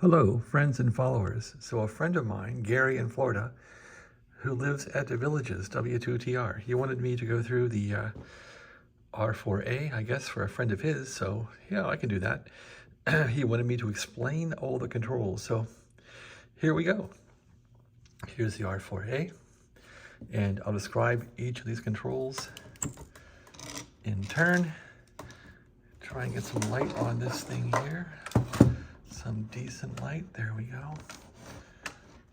Hello, friends and followers. So a friend of mine, Gary in Florida, who lives at the Villages, W2TR, he wanted me to go through the R4A, I guess, for a friend of his. So yeah, I can do that. He wanted me to explain all the controls. So here we go. Here's the R4A, and I'll describe each of these controls in turn. Try and get some light on this thing here. Some decent light, there we go.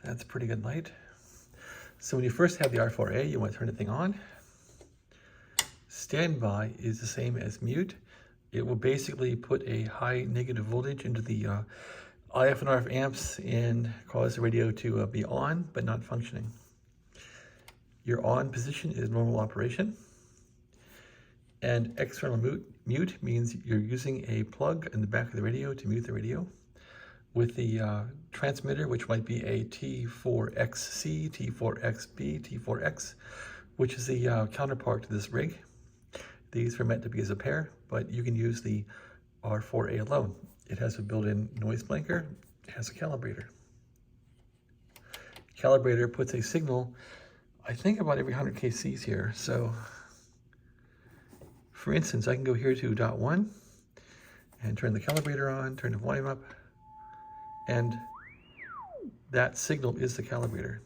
That's pretty good light. So when you first have the R4A, you want to turn the thing on. Standby is the same as mute. It will basically put a high negative voltage into the IF and RF amps and cause the radio to be on, but not functioning. Your on position is normal operation. And external mute means you're using a plug in the back of the radio to mute the radio. With the transmitter, which might be a T4XC, T4XB, T4X, which is the counterpart to this rig. These are meant to be as a pair, but you can use the R4A alone. It has a built-in noise blanker, it has a calibrator. Calibrator puts a signal, I think about every 100 kcs here. So, for instance, I can go here to .1 and turn the calibrator on, turn the volume up, and that signal is the calibrator.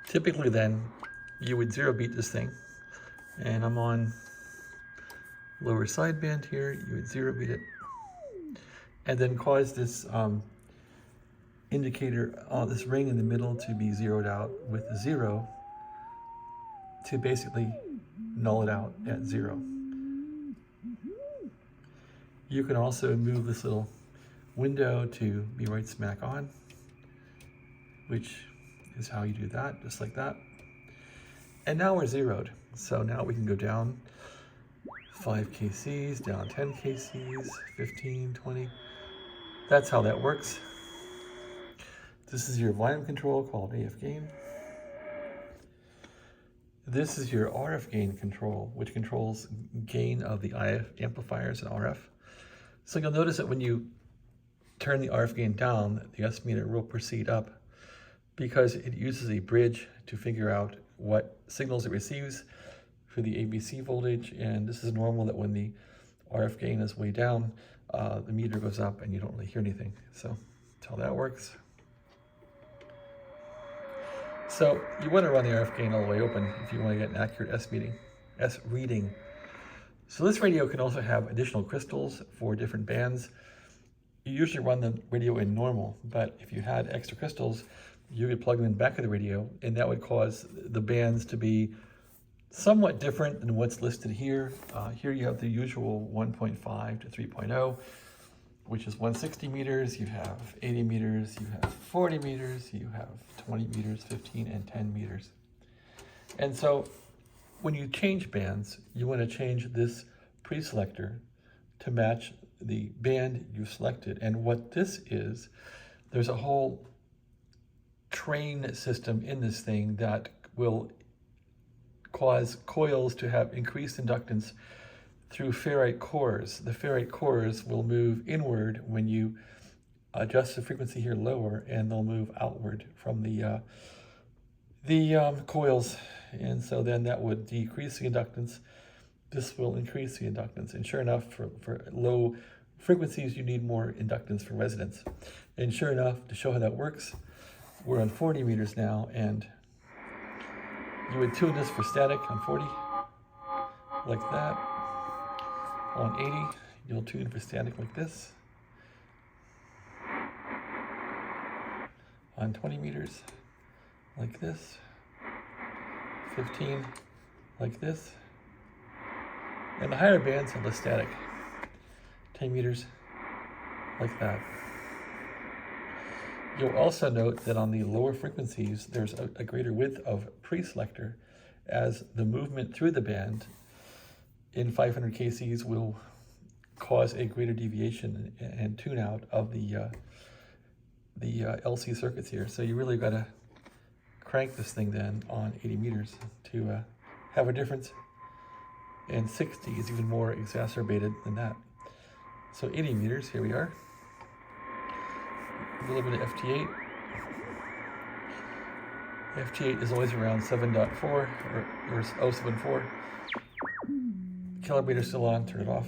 Typically then, you would zero beat this thing, and I'm on lower sideband here, you would zero beat it, and then cause this indicator, this ring in the middle to be zeroed out with a 0 to basically null it out at 0. You can also move this little window to be right smack on, which is how you do that, just like that. And now we're zeroed. So now we can go down 5 kcs, down 10 kcs, 15, 20. That's how that works. This is your volume control called AF gain. This is your RF gain control, which controls gain of the IF amplifiers and RF. So you'll notice that when you turn the RF gain down, the S meter will proceed up because it uses a bridge to figure out what signals it receives for the ABC voltage. And this is normal that when the RF gain is way down, the meter goes up and you don't really hear anything. So that's how that works. So you want to run the RF gain all the way open if you want to get an accurate S reading. So this radio can also have additional crystals for different bands. You usually run the radio in normal, but if you had extra crystals, you could plug them in the back of the radio, and that would cause the bands to be somewhat different than what's listed here. Here you have the usual 1.5 to 3.0, which is 160 meters, you have 80 meters, you have 40 meters, you have 20 meters, 15 and 10 meters. And so when you change bands, you want to change this pre-selector to match the band you selected. And what this is, there's a whole train system in this thing that will cause coils to have increased inductance through ferrite cores. The ferrite cores will move inward when you adjust the frequency here lower, and they'll move outward from the coils. And so then that would decrease the inductance. This will increase the inductance. And sure enough, for low frequencies, you need more inductance for resonance. And sure enough, to show how that works, we're on 40 meters now, and you would tune this for static on 40, like that. On 80, you'll tune for static like this. On 20 meters, like this. 15, like this. And the higher bands have less static. 10 meters, like that. You'll also note that on the lower frequencies, there's a greater width of pre-selector, as the movement through the band in 500 kcs will cause a greater deviation and tune out of the LC circuits here. So you really got to crank this thing then on 80 meters to have a difference and 60 is even more exacerbated than that. So 80 meters, here we are. A little bit of FT8. FT8 is always around 7.4 or 0.74. Calibrator still on, turn it off.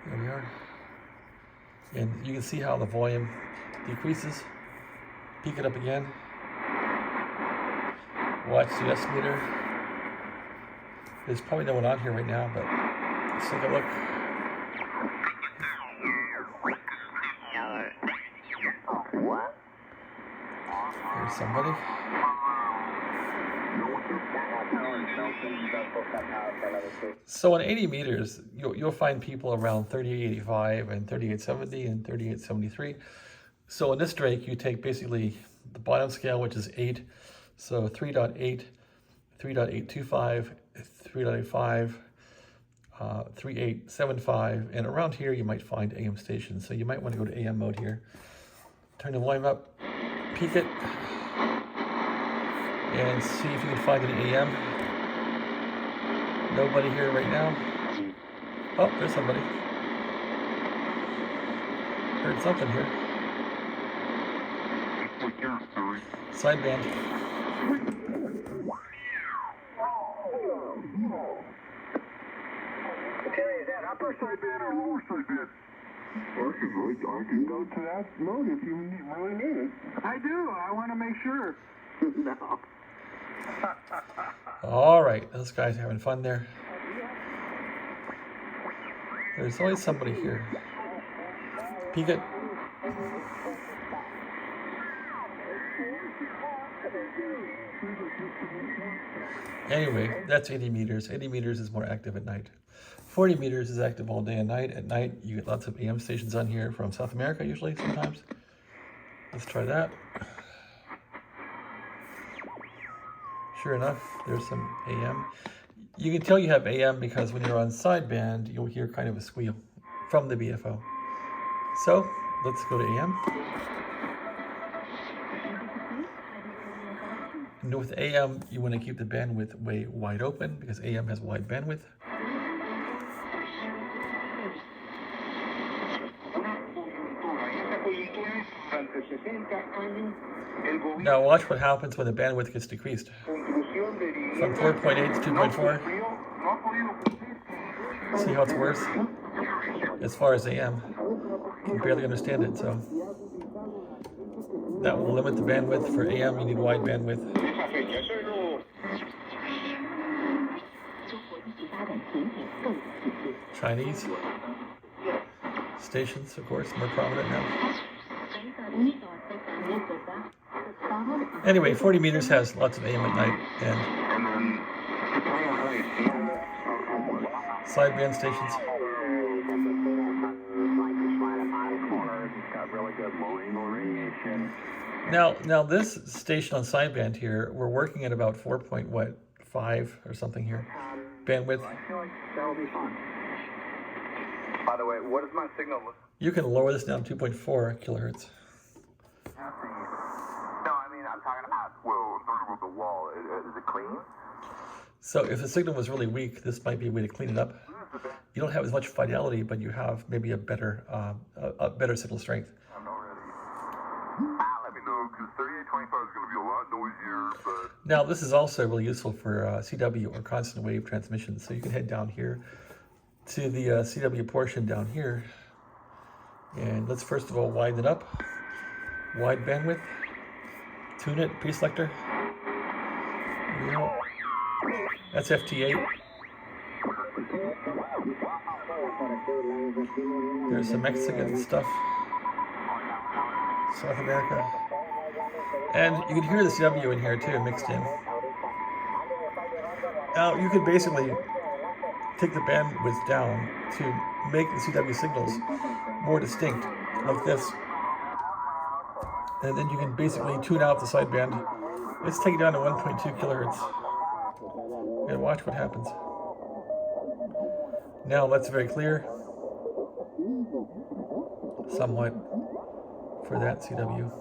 There we are. And you can see how the volume decreases. Peak it up again. Watch the S meter. There's probably no one on here right now, but let's take a look. There's somebody. So on 80 meters, you'll find people around 3885 and 3870 and 3873. So in this Drake, you take basically the bottom scale, which is 8, so 3.8, 3.825, 3.85, 3.875, and around here you might find AM stations. So you might want to go to AM mode here. Turn the volume up, peak it, and see if you can find an AM. Nobody here right now. Oh, there's somebody. Heard something here. Sideband. Okay, is that upper sideband or lower sideband? Well, I can go to that mode if you really need it. I do. I want to make sure. No. All right, those guys are having fun there. There's always somebody here. Peek it. Anyway, that's 80 meters. 80 meters is more active at night. 40 meters is active all day and night. At night, you get lots of AM stations on here from South America, usually, sometimes. Let's try that. Sure enough, there's some AM. You can tell you have AM because when you're on sideband, you'll hear kind of a squeal from the BFO. So, let's go to AM. And with AM, you want to keep the bandwidth way wide open because AM has wide bandwidth. Now watch what happens when the bandwidth gets decreased. From 4.8 to 2.4. See how it's worse? As far as AM. You can barely understand it, so. That will limit the bandwidth. For AM, you need wide bandwidth. Chinese stations, of course, more prominent now. Anyway, 40 meters has lots of AM at night, and sideband stations. Now this station on sideband here, we're working at about 4.5 or something here, bandwidth. I feel like that'll be fun. By the way, what does my signal look? You can lower this down to 2.4 kilohertz. No, I mean, I'm talking about, the wall. Is it clean? So if the signal was really weak, this might be a way to clean it up. You don't have as much fidelity, but you have maybe a better signal strength. I'm not ready. Let me know, because 3825 is going to be a lot noisier, but... Now, this is also really useful for CW or constant wave transmission. So you can head down here to the CW portion down here. And let's first of all widen it up. Wide bandwidth. Tune it, preselector. That's FT8. There's some Mexican stuff. South America. And you can hear the CW in here too, mixed in. Now, you could basically take the bandwidth down to make the CW signals more distinct, like this. And then you can basically tune out the sideband. Let's take it down to 1.2 kilohertz. And watch what happens. Now that's very clear. Somewhat for that CW.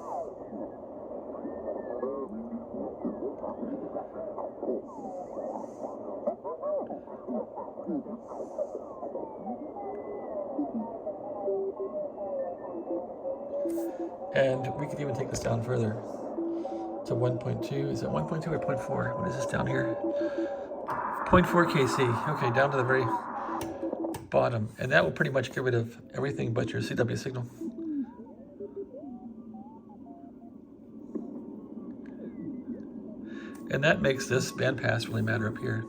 And we could even take this down further to 1.2. Is it 1.2 or 0.4? What is this down here? 0.4 kc. Okay, down to the very bottom. And that will pretty much get rid of everything but your CW signal. And that makes this bandpass really matter up here.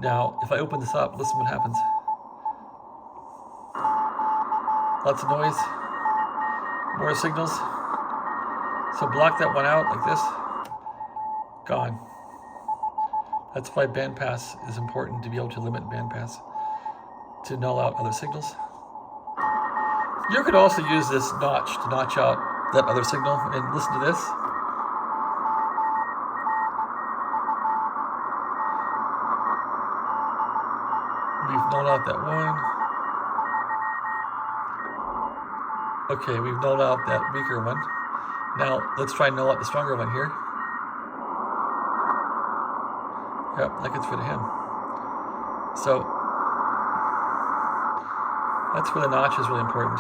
Now, if I open this up, listen what happens. Lots of noise, more signals. So block that one out like this, gone. That's why bandpass is important, to be able to limit bandpass, to null out other signals. You could also use this notch to notch out that other signal, and listen to this. We've nulled out that one. Okay, we've nulled out that weaker one. Now, let's try and null out the stronger one here. Yep, that gets rid of him. So, that's where the notch is really important.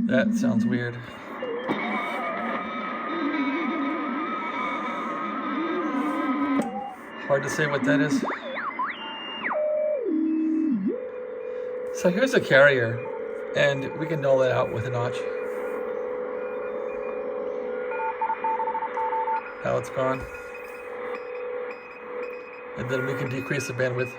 That sounds weird. Hard to say what that is. So here's a carrier, and we can null that out with a notch. Now it's gone. And then we can decrease the bandwidth.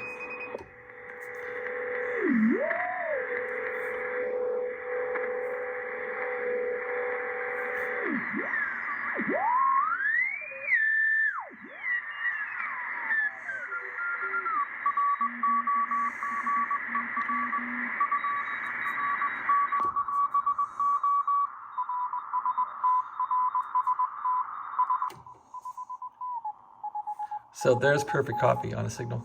So there's perfect copy on a signal.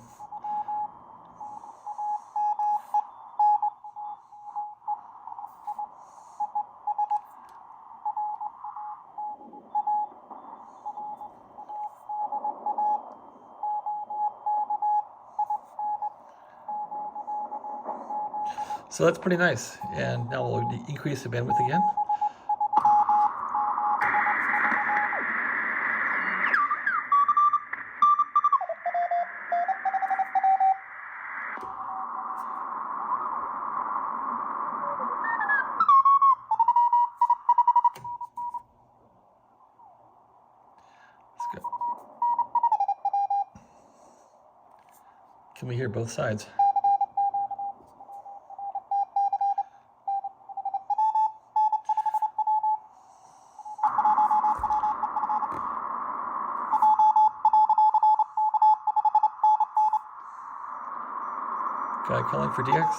So that's pretty nice. And now we'll increase the bandwidth again. Let's go. Can we hear both sides? Guy calling for DX.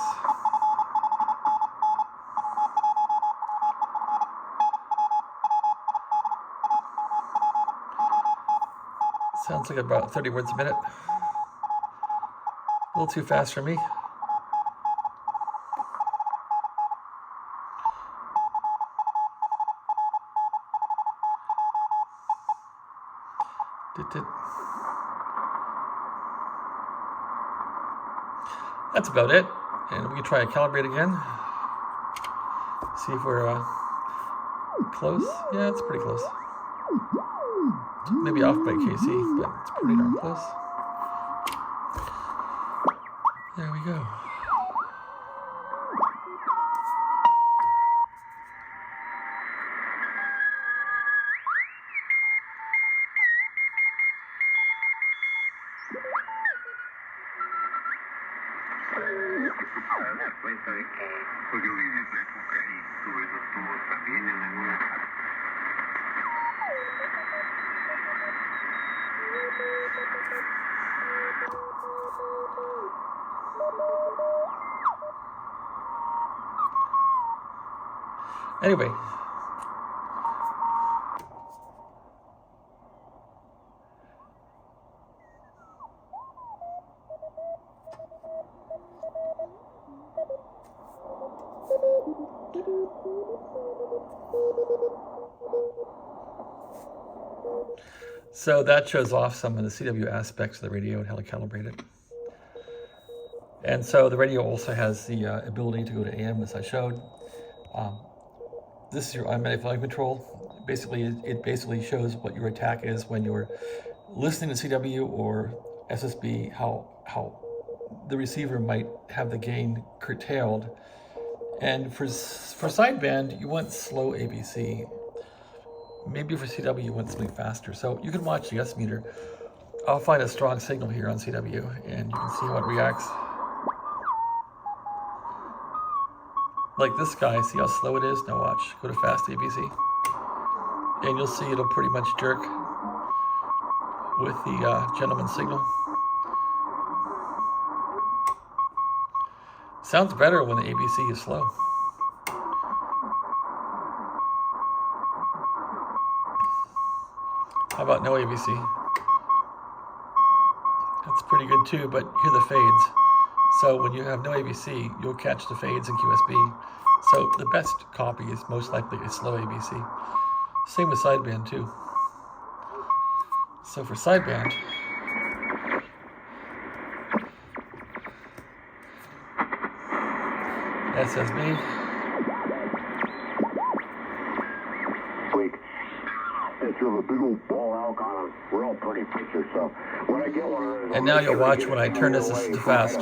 Sounds like about 30 words a minute. A little too fast for me. That's about it. And we can try to calibrate again. See if we're close. Yeah, it's pretty close. Maybe off by KC, but it's pretty darn close. There we go. Anyway. So that shows off some of the CW aspects of the radio and how to calibrate it. And so the radio also has the ability to go to AM, as I showed. This is your automatic volume control. Basically, it basically shows what your attack is when you're listening to CW or SSB, how the receiver might have the gain curtailed. And for sideband, you want slow ABC. Maybe for CW, you want something faster. So you can watch the S meter. I'll find a strong signal here on CW, and you can see how it reacts. Like this guy, see how slow it is? Now watch, go to fast ABC. And you'll see it'll pretty much jerk with the gentleman's signal. Sounds better when the ABC is slow. How about no ABC? That's pretty good too, but hear the fades. So when you have no ABC, you'll catch the fades in QSB. So the best copy is most likely a slow ABC. Same with sideband too. So for sideband, SSB. It's sort of a big old ball elk on a real pretty picture. So when I get one of those, And now you'll watch when I turn this to fast.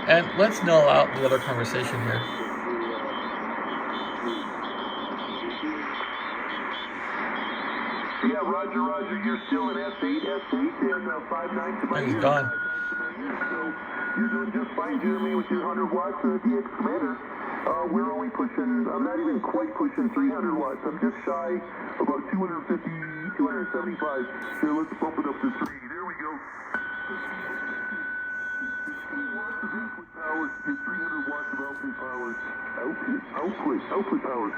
And let's null out the other conversation here. Yeah, Roger, you're still in S8, and 5.9 to my And he's gone. So you're doing just fine, Jeremy, with your 100 watts DX commander. We're only pushing, I'm not even quite pushing 300 watts. I'm just shy, about 250, 275. Here, let's bump it up to 3. There we go. Power, 300 watts of output power. Output power.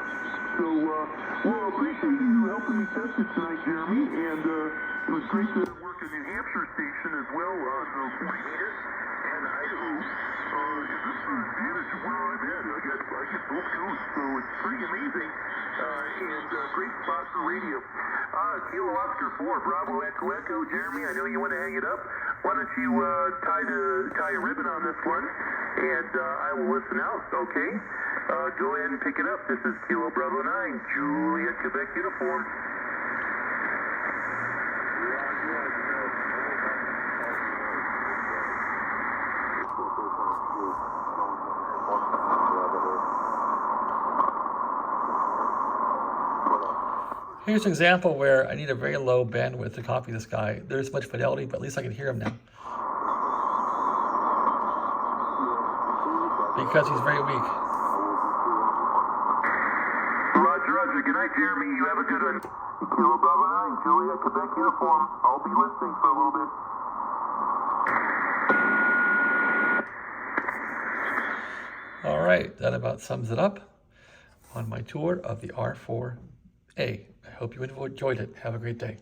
So, well, I appreciate you helping me test it tonight, Jeremy, and it was great to work at New Hampshire station as well on the 40 meters and Idaho. This is an advantage of where I'm at. I get both coasts, so it's pretty amazing, and great spot for radio. Kilo Oscar 4, Bravo Echo Echo. Jeremy, I know you want to hang it up. Why don't you tie a ribbon on this one, and I will listen out, okay? Go ahead and pick it up. This is Kilo Bravo 9, Juliet, Quebec uniform. Here's an example where I need a very low bandwidth to copy this guy. There's much fidelity, but at least I can hear him now. Because he's very weak. Roger. Good night, Jeremy. You have a good one. Kilo Bravo 9, Juliet, Quebec uniform. I'll be listening for a little bit. All right, that about sums it up on my tour of the R4A. I hope you enjoyed it. Have a great day.